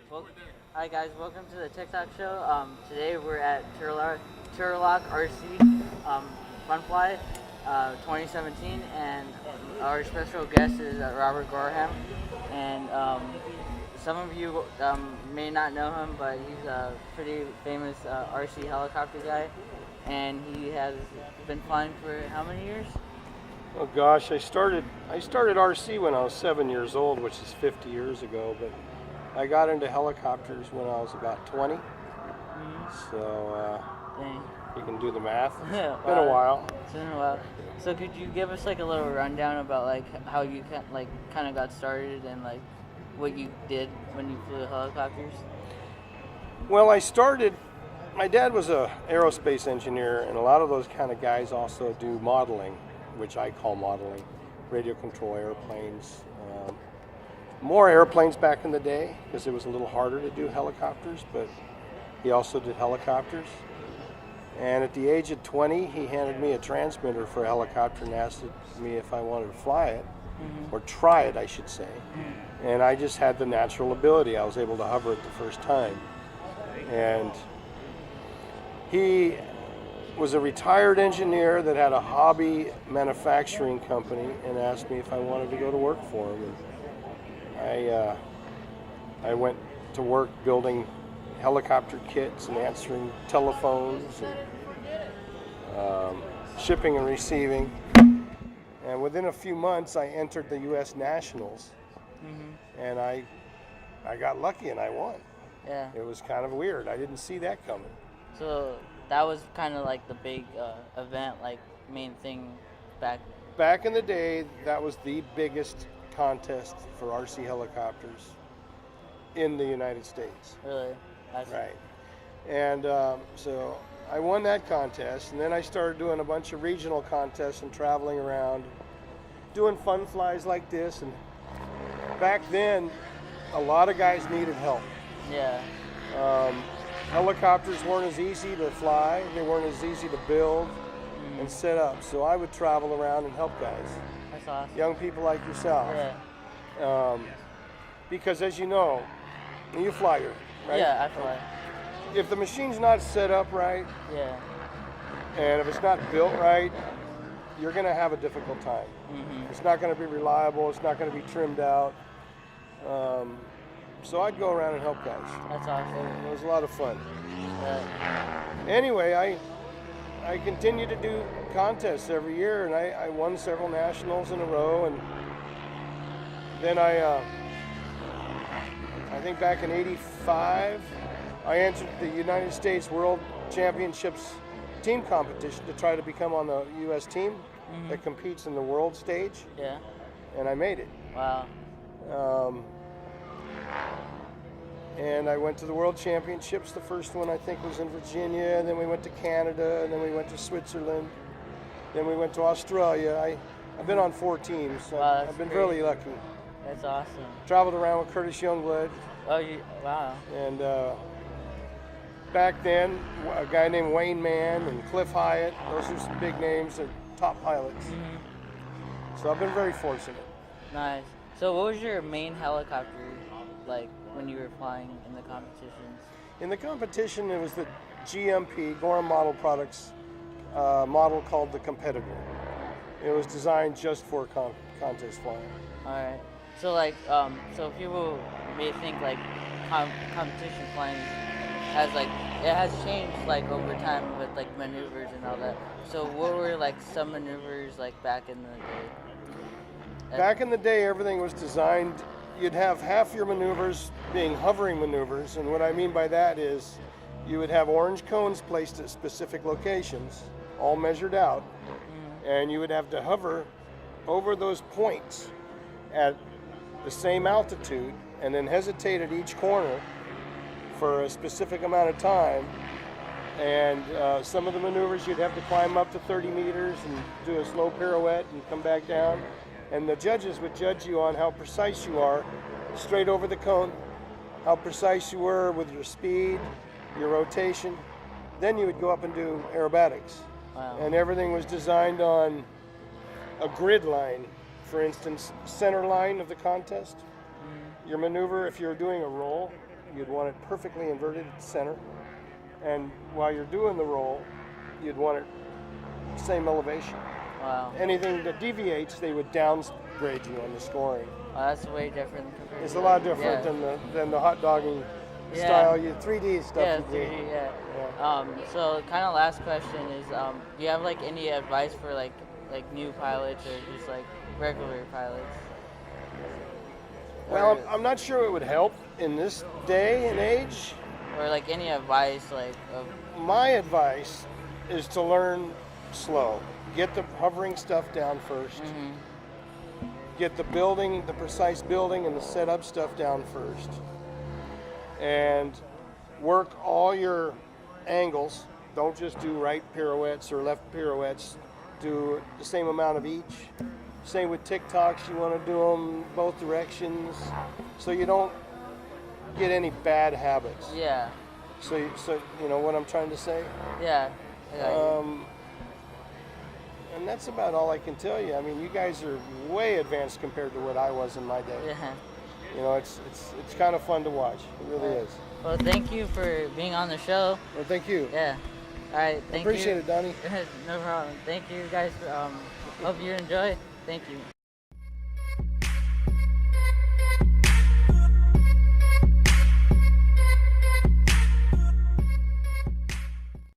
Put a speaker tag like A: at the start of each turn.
A: Well, hi guys, welcome to the TikTok show. Today we're at Turlock RC Funfly 2017, and our special guest is Robert Gorham. And some of you may not know him, but he's a pretty famous RC helicopter guy, and he has been flying for how many years?
B: Oh gosh, I started RC when I was 7 years old, which is 50 years ago, but I got into helicopters when I was about 20. So
A: Dang.
B: you can do the math. It's
A: Wow.
B: been a while.
A: It's been a while. So could you give us like a little rundown about like how you kind of got started and like what you did when you flew helicopters?
B: Well, my dad was a aerospace engineer, and a lot of those kind of guys also do modeling, which I call modeling, radio control airplanes. More airplanes back in the day because it was a little harder to do helicopters, but he also did helicopters. And at the age of 20, he handed me a transmitter for a helicopter and asked me if I wanted to fly it, or try it, I should say. And I just had the natural ability. I was able to hover it the first time. And he was a retired engineer that had a hobby manufacturing company and asked me if I wanted to go to work for him. And I went to work building helicopter kits and answering telephones and shipping and receiving. And within a few months, I entered the U.S. Nationals, and I got lucky and I won.
A: Yeah.
B: It was kind of weird. I didn't see that coming.
A: So that was kind of like the big event, like main thing back.
B: Back in the day, that was the biggest contest for RC helicopters in the United States.
A: Really?
B: Right. And so I won that contest, and then I started doing a bunch of regional contests and traveling around, doing fun flies like this. And back then, a lot of guys needed help.
A: Yeah.
B: Helicopters weren't as easy to fly, they weren't as easy to build and set up. So I would travel around and help guys.
A: That's awesome.
B: Young people like yourself.
A: Yeah.
B: Because as you know, you fly, right?
A: Yeah, I fly.
B: If the machine's not set up right,
A: Yeah.
B: and if it's not built right, you're going to have a difficult time. It's not going to be reliable. It's not going to be trimmed out. So I'd go around and help guys.
A: That's awesome.
B: It was a lot of fun.
A: Yeah.
B: Anyway, I continued to do contests every year, and I won several nationals in a row. And then I think back in '85, I entered the United States World Championships team competition to try to become on the U.S. team that competes in the world stage.
A: Yeah.
B: And I made it.
A: Wow.
B: And I went to the World Championships. The first one I think was in Virginia, and then we went to Canada, and then we went to Switzerland, then we went to Australia. I've been on 4 teams, so
A: Wow,
B: I've been
A: great.
B: really lucky.
A: That's awesome.
B: Traveled around with Curtis Youngblood,
A: Oh, wow.
B: and back then, a guy named Wayne Mann and Cliff Hyatt, those are some big names, they're top pilots. So I've been very fortunate.
A: Nice. So what was your main helicopter like when you were flying in the competitions?
B: In the competition, it was the GMP, Gorham Model Products, model called the Competitor. It was designed just for contest flying.
A: All right. So like, so people may think like competition flying has like it has changed like over time with like maneuvers and all that. So what were like some maneuvers like back in the day?
B: Back in the day, everything was designed. You'd have half your maneuvers being hovering maneuvers, and what I mean by that is you would have orange cones placed at specific locations, all measured out, and you would have to hover over those points at the same altitude and then hesitate at each corner for a specific amount of time. And some of the maneuvers you'd have to climb up to 30 meters and do a slow pirouette and come back down. And the judges would judge you on how precise you are straight over the cone, how precise you were with your speed, your rotation. Then you would go up and do aerobatics.
A: Wow.
B: And everything was designed on a grid line. For instance, center line of the contest. Your maneuver, if you're doing a roll, you'd want it perfectly inverted at the center. And while you're doing the roll, you'd want it same elevation.
A: Wow.
B: Anything that deviates, they would downgrade you on the scoring.
A: Oh, that's way different compared
B: It's
A: to
B: a lot
A: that.
B: different
A: Yeah.
B: than the hot dogging
A: Yeah.
B: style. You 3D stuff.
A: Yeah,
B: you do.
A: 3D, yeah.
B: Yeah.
A: So kind of last question is, do you have like any advice for like new pilots or just like regular pilots?
B: Well, I'm not sure it would help in this day and age.
A: Or like any advice like of
B: My advice is to learn slow. Get the hovering stuff down first. Get the building, the precise building and the setup stuff down first. And work all your angles. Don't just do right pirouettes or left pirouettes. Do the same amount of each. Same with TikToks. You want to do them both directions so you don't get any bad habits.
A: yeah,
B: So you know what I'm trying to say?
A: yeah.
B: And that's about all I can tell you. I mean, you guys are way advanced compared to what I was in my day.
A: Yeah.
B: You know, it's kind of fun to watch. It really is.
A: Well, thank you for being on the show.
B: Well, thank you.
A: Yeah. All right. Thank
B: Appreciate
A: you.
B: it, Donnie.
A: No problem. Thank you guys. Hope you enjoy. Thank you.